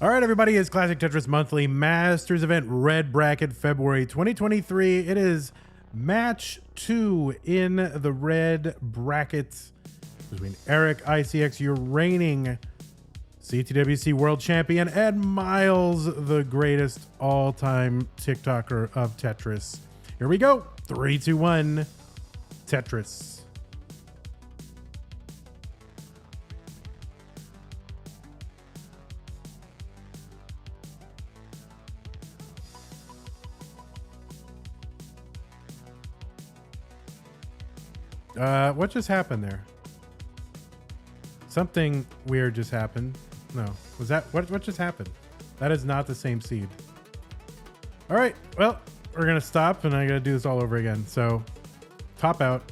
All right, everybody, it's Classic Tetris Monthly Masters event Red Bracket February 2023. It is match 2 in the red bracket between Eric ICX, your reigning CTWC World Champion, and Myles, the greatest all-time TikToker of Tetris. Here we go. 3, 2, 1, Tetris. What just happened there? Something weird just happened. No, was that what just happened? That is not the same seed. All right, well, we're gonna stop and I gotta do this all over again. So top out.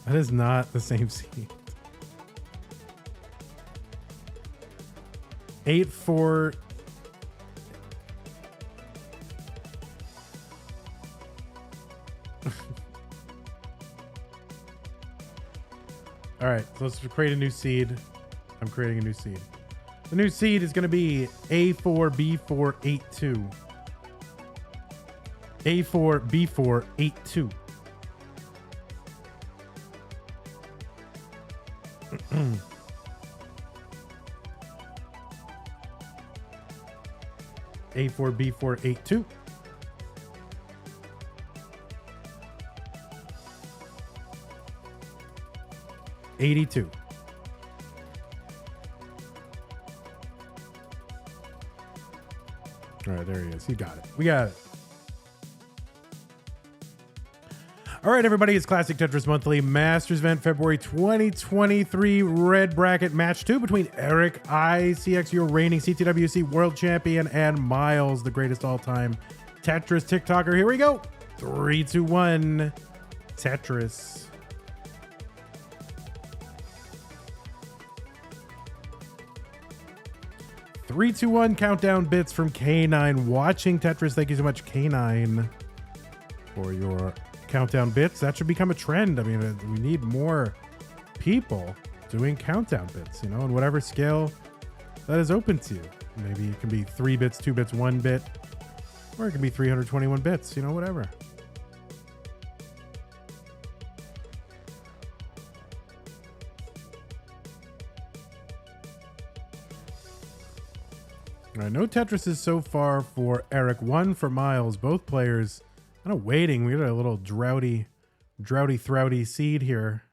That is not the same seed. 8, 4. All right, so let's create a new seed. I'm creating a new seed. The new seed is going to be A4, B4, 8, 2. A4, B4, 8, 2. A4, B4, 8, 2. $82. All right, there he is. He got it. We got it. All right, everybody, it's Classic Tetris Monthly Masters event February 2023 red bracket match 2 between Eric ICX, your reigning CTWC World Champion, and Myles, the greatest all-time Tetris TikToker. Here we go. 3, 2, 1, Tetris. Three, 2, 1 countdown bits from K9 watching Tetris. Thank you so much, K9, for your countdown bits. That should become a trend. I mean, we need more people doing countdown bits, you know, and whatever scale that is open to you. Maybe it can be 3 bits, 2 bits, 1 bit, or it can be 321 bits, you know, whatever. All right, no Tetrises so far for Eric. 1 for Myles. Both players kind of waiting. We got a little droughty seed here.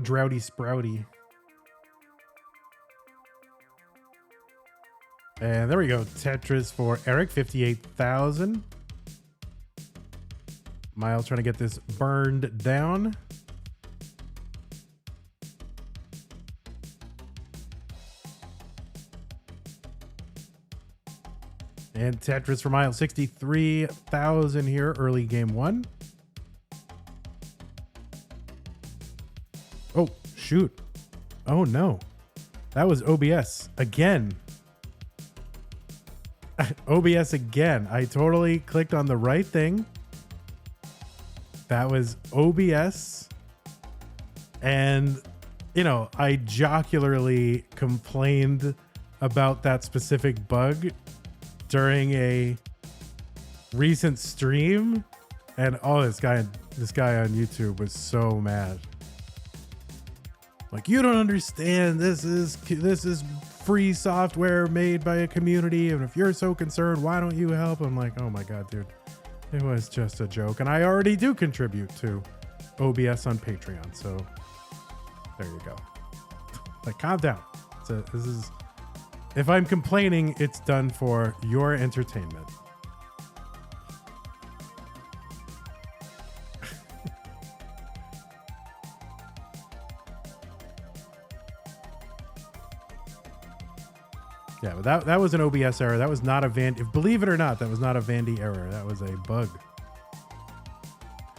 Droughty sprouty. And there we go. Tetris for Eric, 58,000. Myles trying to get this burned down. And Tetris for Myles, 63,000 here, early game 1. Oh, shoot. Oh, no. That was OBS again. OBS again. I totally clicked on the right thing. That was OBS. And, you know, I jocularly complained about that specific bug during a recent stream, and oh, this guy on YouTube was so mad. Like, you don't understand. This is free software made by a community, and if you're so concerned, why don't you help? I'm like, oh my god, dude, it was just a joke, and I already do contribute to OBS on Patreon, so there you go. Like, calm down. This is. If I'm complaining, it's done for your entertainment. Yeah, but that was an OBS error. That was not a believe it or not, that was not a Vandy error. That was a bug.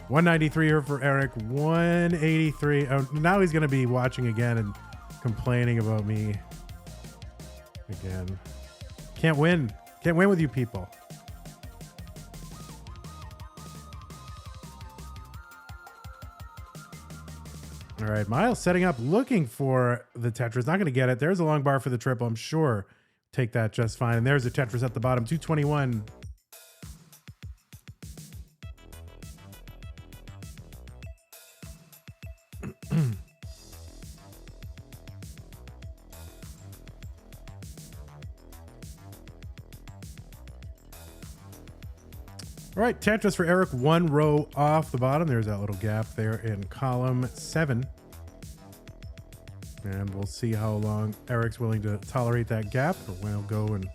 193 here for Eric. 183. Oh, now he's going to be watching again and complaining about me. Again. Can't win. Can't win with you people. All right, Myles setting up, looking for the Tetris. Not going to get it. There's a long bar for the triple. I'm sure take that just fine. And there's a Tetris at the bottom, 221. All right, Tetris for Eric, 1 row off the bottom. There's that little gap there in column 7. And we'll see how long Eric's willing to tolerate that gap, or when he'll go and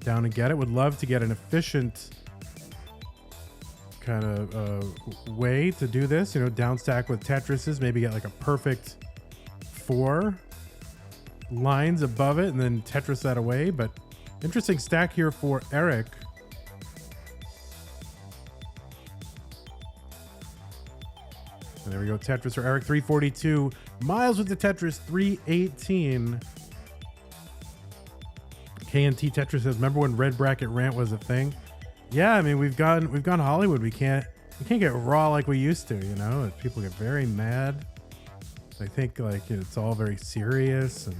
down and get it. Would love to get an efficient kind of way to do this. You know, down stack with Tetrises, maybe get like a perfect 4 lines above it and then Tetris that away. But interesting stack here for Eric. And there we go, Tetris for Eric, 342. Myles with the Tetris, 318. KNT Tetris says, remember when red bracket rant was a thing? Yeah, I mean, we've gone Hollywood. We can't get raw like we used to, you know? People get very mad. I think like it's all very serious, and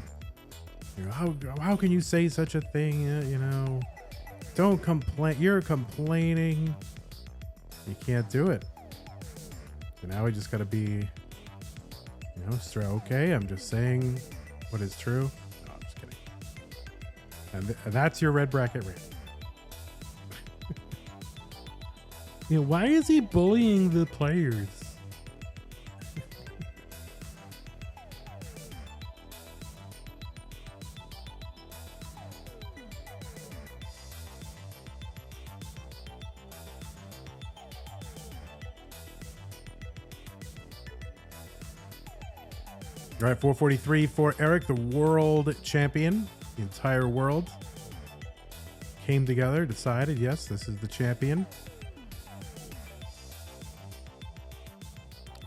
you know, how can you say such a thing? You know, don't complain. You're complaining. You can't do it. So now we just got to be, you know, okay, I'm just saying what is true. No, I'm just kidding. And that's your red bracket rant. You know, why is he bullying the players? All right, 443 for Eric, the world champion. The entire world came together, decided, yes, this is the champion.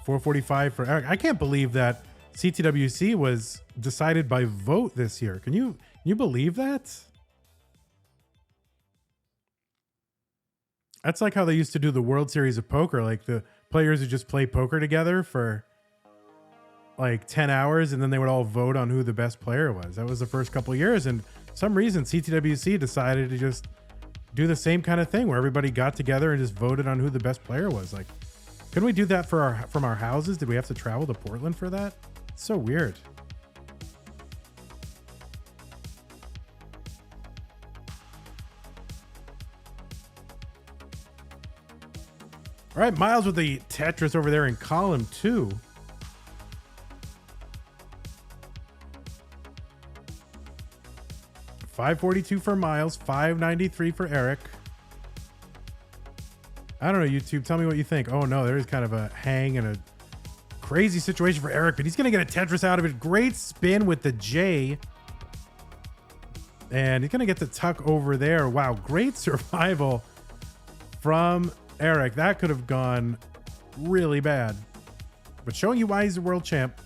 445 for Eric. I can't believe that CTWC was decided by vote this year. Can you believe that? That's like how they used to do the World Series of Poker. Like the players would just play poker together for like 10 hours and then they would all vote on who the best player was. That was the first couple of years, and for some reason CTWC decided to just do the same kind of thing where everybody got together and just voted on who the best player was. Like, couldn't we do that from our houses? Did we have to travel to Portland for that? It's so weird. All right, Myles with the Tetris over there in column 2. $542 for Myles, $593 for Eric. I don't know, YouTube. Tell me what you think. Oh no, there is kind of a hang and a crazy situation for Eric, but he's going to get a Tetris out of it. Great spin with the J. And he's going to get the tuck over there. Wow, great survival from Eric. That could have gone really bad. But showing you why he's a world champ.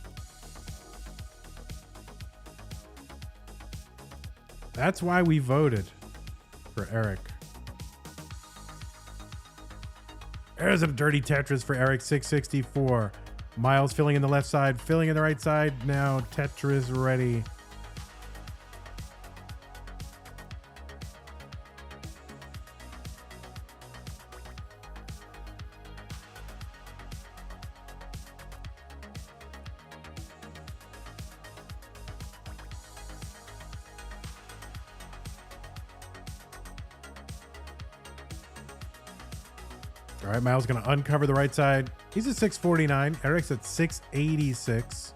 That's why we voted for Eric. There's a dirty Tetris for Eric, 664. Myles filling in the left side, filling in the right side. Now Tetris ready. All right, Myles going to uncover the right side. He's at 649. Eric's at 686.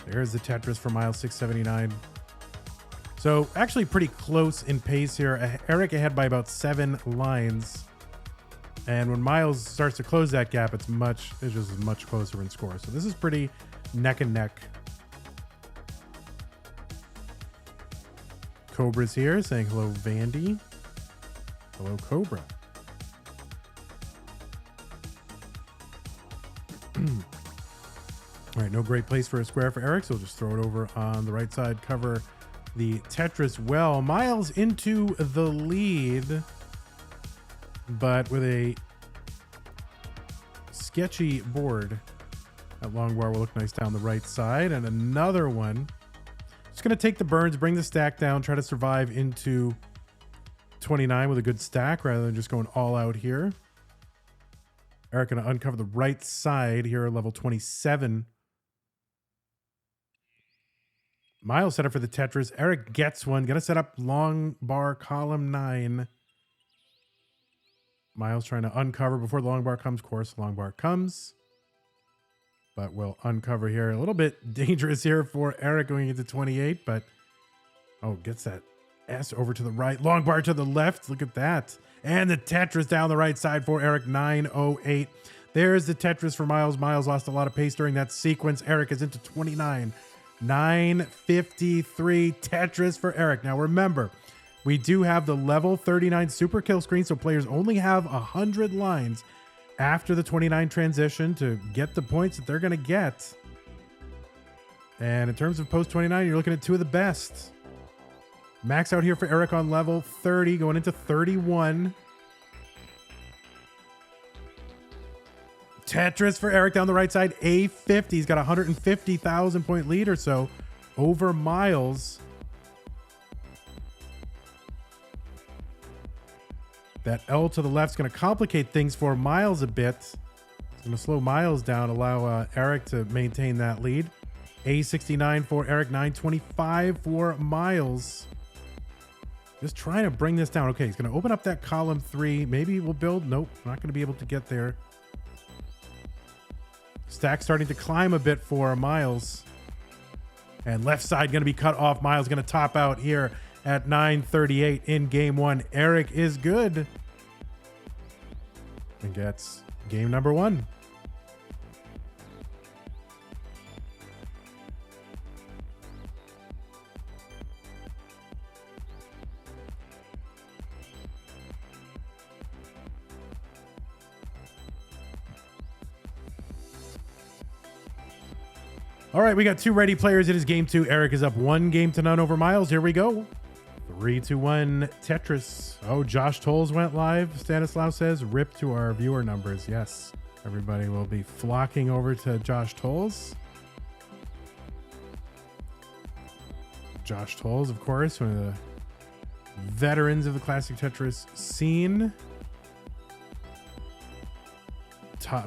There's the Tetris for Myles, 679. So actually pretty close in pace here. Eric ahead by about 7 lines. And when Myles starts to close that gap, it's just much closer in score. So this is pretty neck and neck. Cobra's here saying hello, Vandy. Hello, Cobra. All right, no great place for a square for Eric, so we'll just throw it over on the right side, cover the Tetris well. Myles into the lead, but with a sketchy board. That long bar will look nice down the right side. And another one. Just going to take the burns, bring the stack down, try to survive into 29 with a good stack rather than just going all out here. Eric going to uncover the right side here at level 27. Myles set up for the Tetris. Eric gets one. Going to set up long bar column 9. Myles trying to uncover before the long bar comes. Of course, long bar comes. But we'll uncover here. A little bit dangerous here for Eric going into 28, but gets that S over to the right. Long bar to the left. Look at that. And the Tetris down the right side for Eric, 908. There's the Tetris for Myles. Myles lost a lot of pace during that sequence. Eric is into 29. 953 Tetris for Eric. Now remember, we do have the level 39 super kill screen, so players only have 100 lines after the 29 transition to get the points that they're going to get. And in terms of post 29, you're looking at two of the best. Max out here for Eric on level 30, going into 31. Tetris for Eric down the right side, A50. He's got a 150,000 point lead or so over Myles. That L to the left is going to complicate things for Myles a bit. It's going to slow Myles down, allow Eric to maintain that lead. A69 for Eric, 925 for Myles. Just trying to bring this down. Okay, he's going to open up that column 3. Maybe we'll build. Nope, not going to be able to get there. Stack starting to climb a bit for Myles. And left side going to be cut off. Myles going to top out here at 938 in game 1. Eric is good and gets game number 1. All right, we got 2 ready players. It is game 2. Eric is up 1-0 over Myles. Here we go. 3, 2, 1, Tetris. Oh, Josh Tolles went live. Stanislav says, rip to our viewer numbers. Yes, everybody will be flocking over to Josh Tolles. Josh Tolles, of course, one of the veterans of the classic Tetris scene.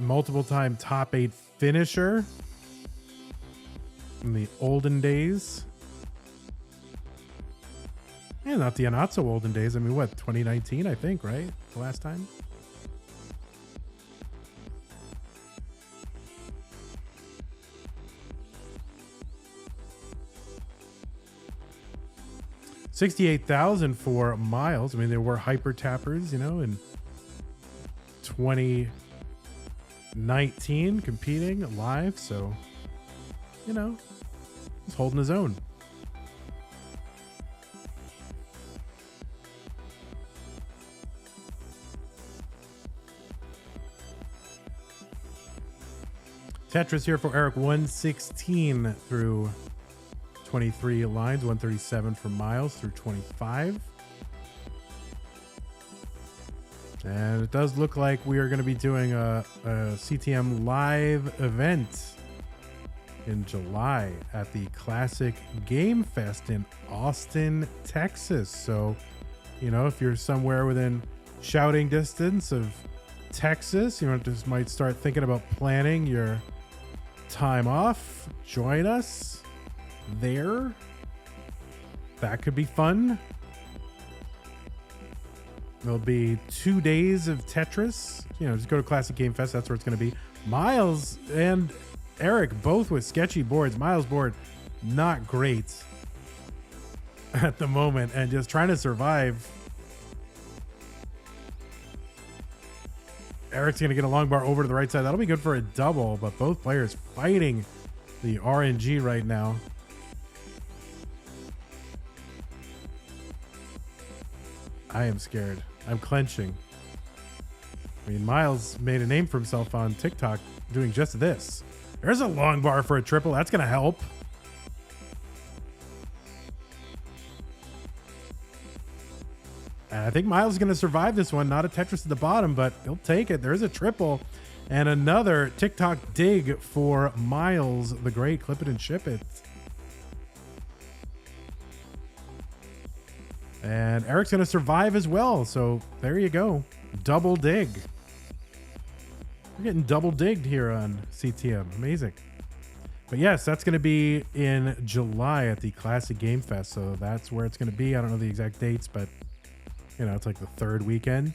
Multiple-time top 8 finisher in the olden days. Yeah, not the not so olden days. I mean, what, 2019, I think, right? The last time? $68,000 for Myles. I mean, there were hyper tappers, you know, in 2019 competing live. So, you know, he's holding his own. Tetris here for Eric, 116 through 23 lines, 137 for Myles through 25. And it does look like we are going to be doing a CTM live event in July at the Classic Game Fest in Austin, Texas. So, you know, if you're somewhere within shouting distance of Texas, you know, just might start thinking about planning your time off. Join us there. That could be fun. There'll be 2 days of Tetris. You know, just go to Classic Game Fest. That's where it's going to be. Myles and Eric both with sketchy boards. Myles' board not great at the moment and just trying to survive. Eric's going to get a long bar over to the right side. That'll be good for a double, but both players fighting the RNG right now. I am scared. I'm clenching. I mean, Myles made a name for himself on TikTok doing just this. There's a long bar for a triple. That's going to help. And I think Myles is going to survive this one. Not a Tetris at the bottom, but he'll take it. There's a triple. And another TikTok dig for Myles the Great. Clip it and ship it. And Eric's going to survive as well. So there you go. Double dig. We're getting double digged here on CTM. Amazing. But yes, that's going to be in July at the Classic Game Fest. So that's where it's going to be. I don't know the exact dates, but you know, it's like the third weekend.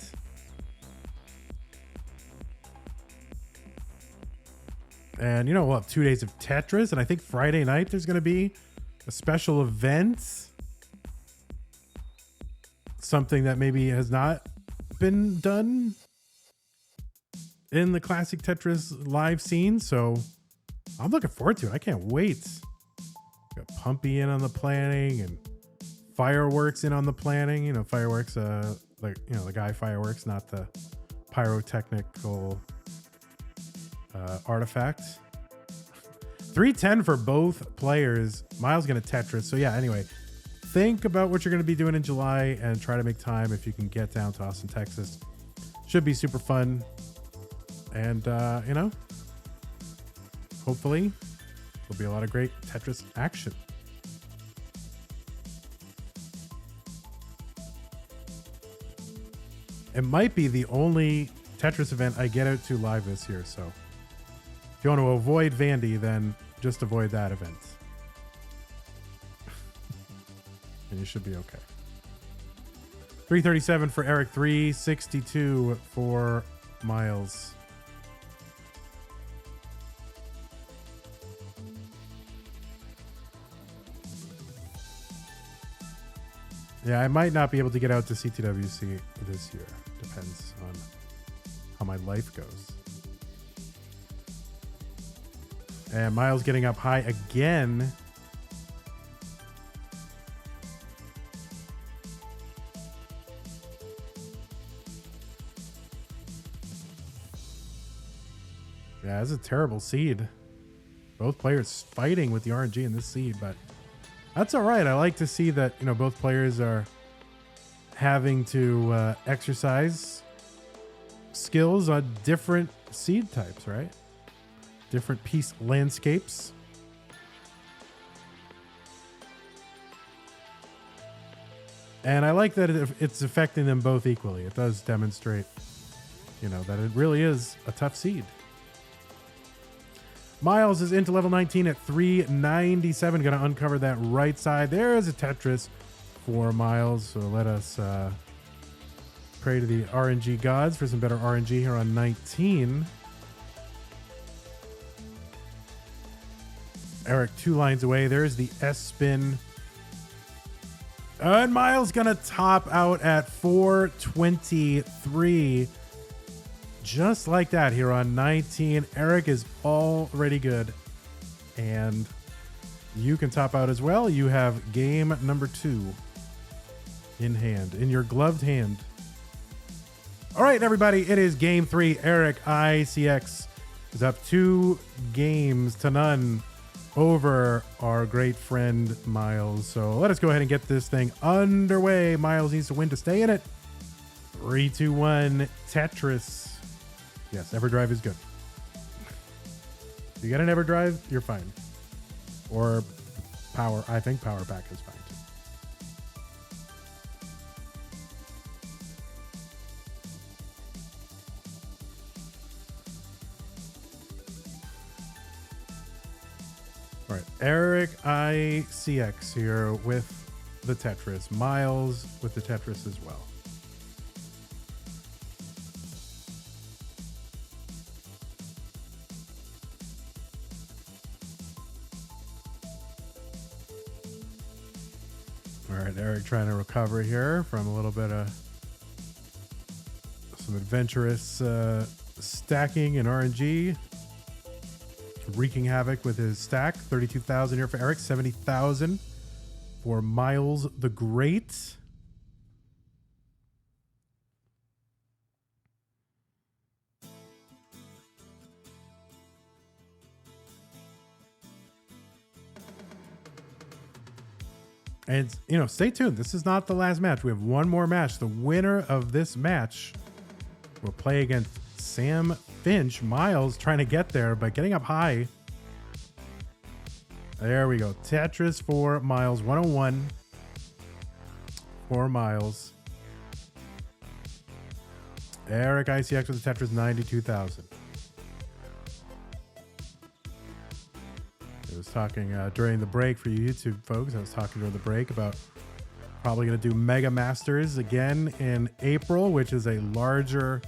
And you know, we'll have 2 days of Tetris. And I think Friday night there's going to be a special event. Something that maybe has not been done in the Classic Tetris live scene. So I'm looking forward to it. I can't wait. Got Pumpy in on the planning and Fireworks in on the planning. You know, Fireworks, like, you know, the guy Fireworks, not the pyrotechnical artifact. 310 for both players. Myles gonna Tetris. So yeah, anyway, think about what you're going to be doing in July and try to make time if you can get down to Austin, Texas. Should be super fun. And, you know, hopefully there'll be a lot of great Tetris action. It might be the only Tetris event I get out to live this year. So if you want to avoid Vandy, then just avoid that event. And you should be okay. 337 for Eric, 362 for Myles. Yeah, I might not be able to get out to CTWC this year. Depends on how my life goes. And Myles getting up high again. Yeah, it's a terrible seed. Both players fighting with the RNG in this seed, but that's all right. I like to see that, you know, both players are having to exercise skills on different seed types, right? Different piece landscapes. And I like that it's affecting them both equally. It does demonstrate, you know, that it really is a tough seed. Myles is into level 19 at 397. Going to uncover that right side. There is a Tetris for Myles. So let us pray to the RNG gods for some better RNG here on 19. Eric 2 lines away. There's the S-spin. And Myles going to top out at 423. Just like that here on 19. Eric is already good. And you can top out as well. You have game number 2 in hand, in your gloved hand. All right, everybody, it is game 3. Eric ICX is up 2 games to none over our great friend Myles. So let us go ahead and get this thing underway. Myles needs to win to stay in it. 3, 2, 1, Tetris. Yes, EverDrive is good. If you get an EverDrive, you're fine. Or power. I think Power Pack is fine too. All right, Eric ICX here with the Tetris. Myles with the Tetris as well. All right, Eric trying to recover here from a little bit of some adventurous stacking and RNG. Wreaking havoc with his stack. 32,000 here for Eric, 70,000 for Myles the Great. And, you know, stay tuned. This is not the last match. We have one more match. The winner of this match will play against Sam Finch. Myles trying to get there, but getting up high. There we go. Tetris for Myles. 101 for Myles. Eric ICX with the Tetris 92,000. I was talking during the break for you YouTube folks. I was talking during the break about probably going to do Mega Masters again in April, which is a larger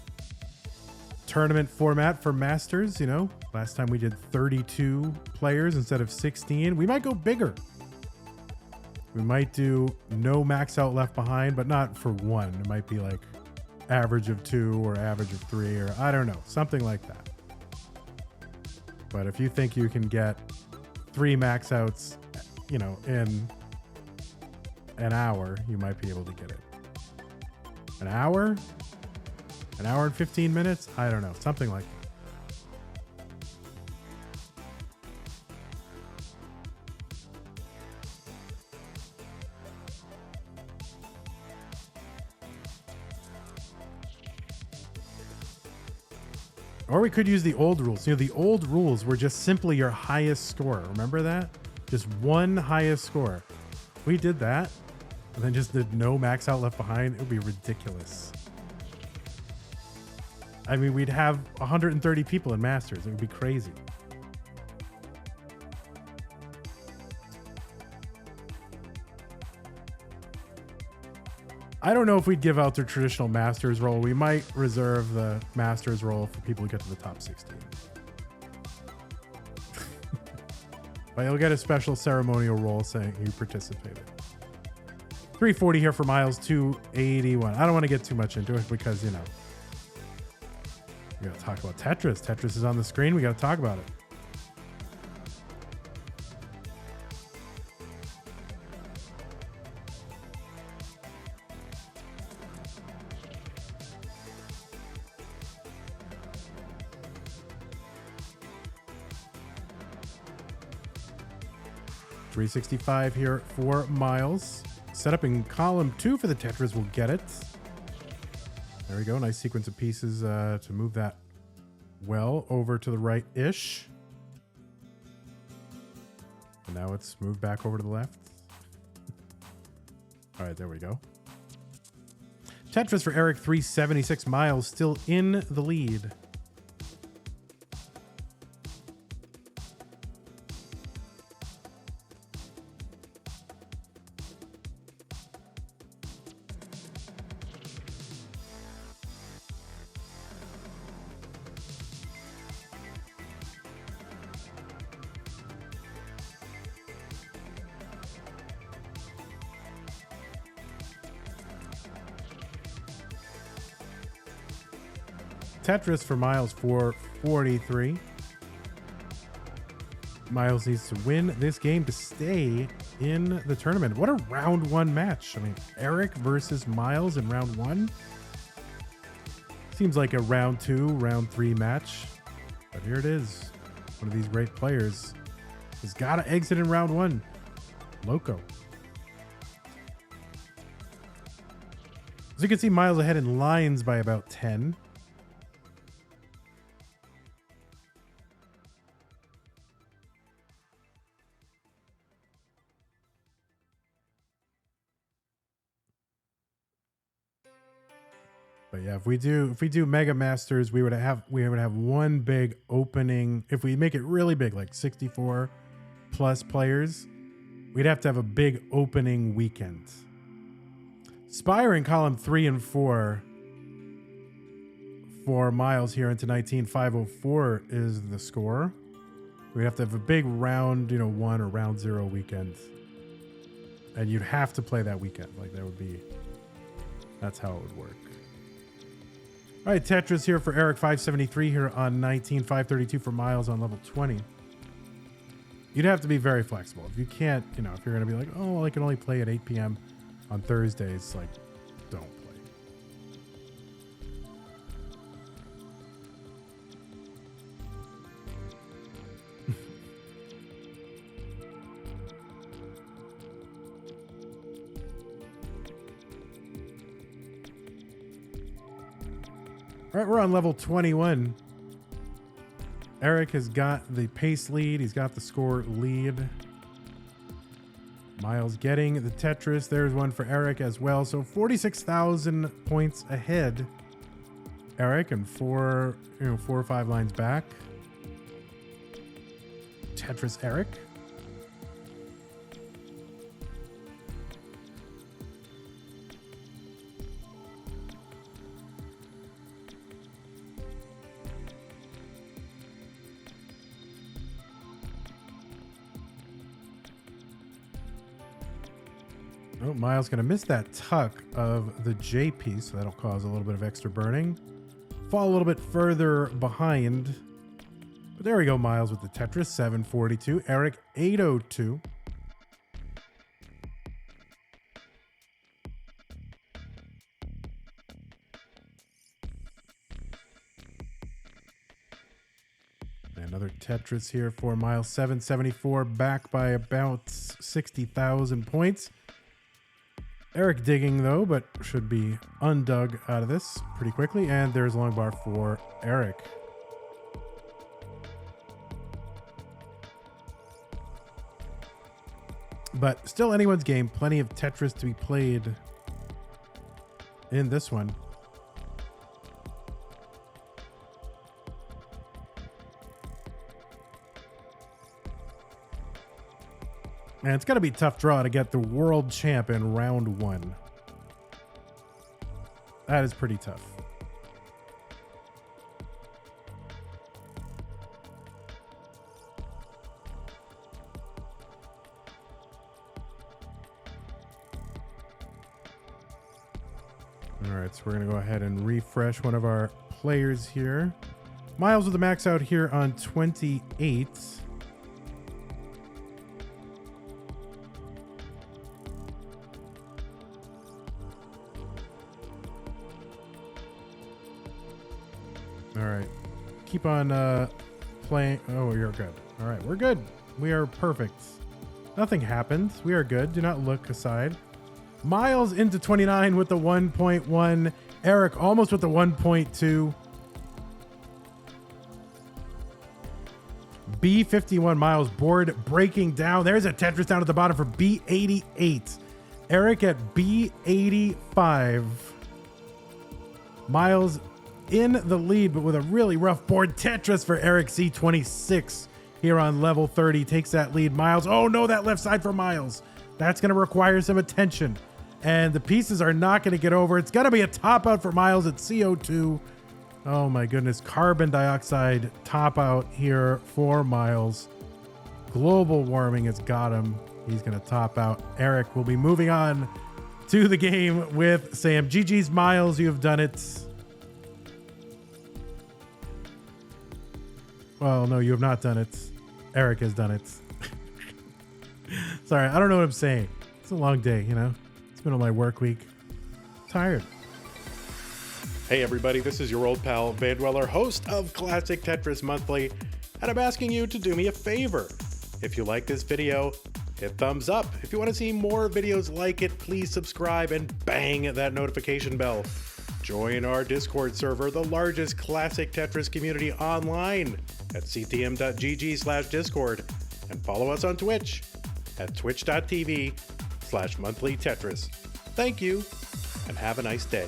tournament format for Masters. You know, last time we did 32 players instead of 16. We might go bigger. We might do no max out left behind, but not for one. It might be like average of 2 or average of 3, or I don't know, something like that. But if you think you can get 3 max outs, you know, in an hour, you might be able to get it. An hour? An hour and 15 minutes? I don't know. Something like that. Or we could use the old rules. You know, the old rules were just simply your highest score. Remember that? Just one highest score. If we did that and then just did no max out left behind, it would be ridiculous. I mean, we'd have 130 people in Masters. It would be crazy. I don't know if we'd give out the traditional Masters role. We might reserve the Masters role for people who get to the top 16. But you'll get a special ceremonial role saying you participated. 340 here for Myles, 281. I don't want to get too much into it because, you know, we got to talk about Tetris. Tetris is on the screen. We got to talk about it. $365 here for Myles. Set up in column 2 for the Tetris. We'll get it. There we go. Nice sequence of pieces to move that well over to the right-ish. And now it's moved back over to the left. All right, there we go. Tetris for Eric, 376. Myles still in the lead. Tetris for Myles, 443. Myles needs to win this game to stay in the tournament. What a round 1 match. I mean, Eric versus Myles in round 1. Seems like a round 2, round 3 match. But here it is. One of these great players has got to exit in round 1. Loco. As you can see, Myles ahead in lines by about 10. But yeah, if we do Mega Masters, we would have one big opening. If we make it really big, like 64 plus players, we'd have to have a big opening weekend. Spire in column 3 and 4 for Myles here into 19,504 is the score. We'd have to have a big round, 1 or round 0 weekend. And you'd have to play that weekend. Like that's how it would work. All right, Tetris here for Eric, 573 here on 19, 532 for Myles on level 20. You'd have to be very flexible. If you can't, if you're going to be like, oh, well, I can only play at 8 p.m. on Thursdays, like, don't play. All right, we're on level 21. Eric has got the pace lead. He's got the score lead. Myles getting the Tetris. There's one for Eric as well. So 46,000 points ahead. Eric and four or five lines back. Tetris Eric. Oh, Myles going to miss that tuck of the J piece, so that'll cause a little bit of extra burning. Fall a little bit further behind. But there we go, Myles with the Tetris, 742. Eric, 802. Another Tetris here for Myles, 774, back by about 60,000 points. Eric digging though, but should be undug out of this pretty quickly. And there's a long bar for Eric. But still anyone's game. Plenty of Tetris to be played in this one. And it's got to be a tough draw to get the world champ in round one. That is pretty tough. All right, so we're going to go ahead and refresh one of our players here. Myles with the max out here on 28. All right, keep on playing. Oh, you're good. All right, we're good. We are perfect. Nothing happened. We are good. Do not look aside. Myles into 29 with the 1.1. Eric almost with the 1.2. B51 Myles board breaking down. There's a Tetris down at the bottom for B88. Eric at B85. Myles in the lead, but with a really rough board. Tetris for Eric, C26 here on level 30. Takes that lead. Myles. Oh no, that left side for Myles. That's going to require some attention. And the pieces are not going to get over. It's going to be a top out for Myles at CO2. Oh my goodness. Carbon dioxide top out here for Myles. Global warming has got him. He's going to top out. Eric will be moving on to the game with Sam. GG's Myles. You have done it. Well, no, you have not done it. Eric has done it. Sorry, I don't know what I'm saying. It's a long day, you know? It's been on my work week. Tired. Hey everybody, this is your old pal, Vandweller, host of Classic Tetris Monthly, and I'm asking you to do me a favor. If you like this video, hit thumbs up. If you want to see more videos like it, please subscribe and bang that notification bell. Join our Discord server, the largest classic Tetris community online at ctm.gg/discord, and follow us on Twitch at twitch.tv/monthlytetris. Thank you, and have a nice day.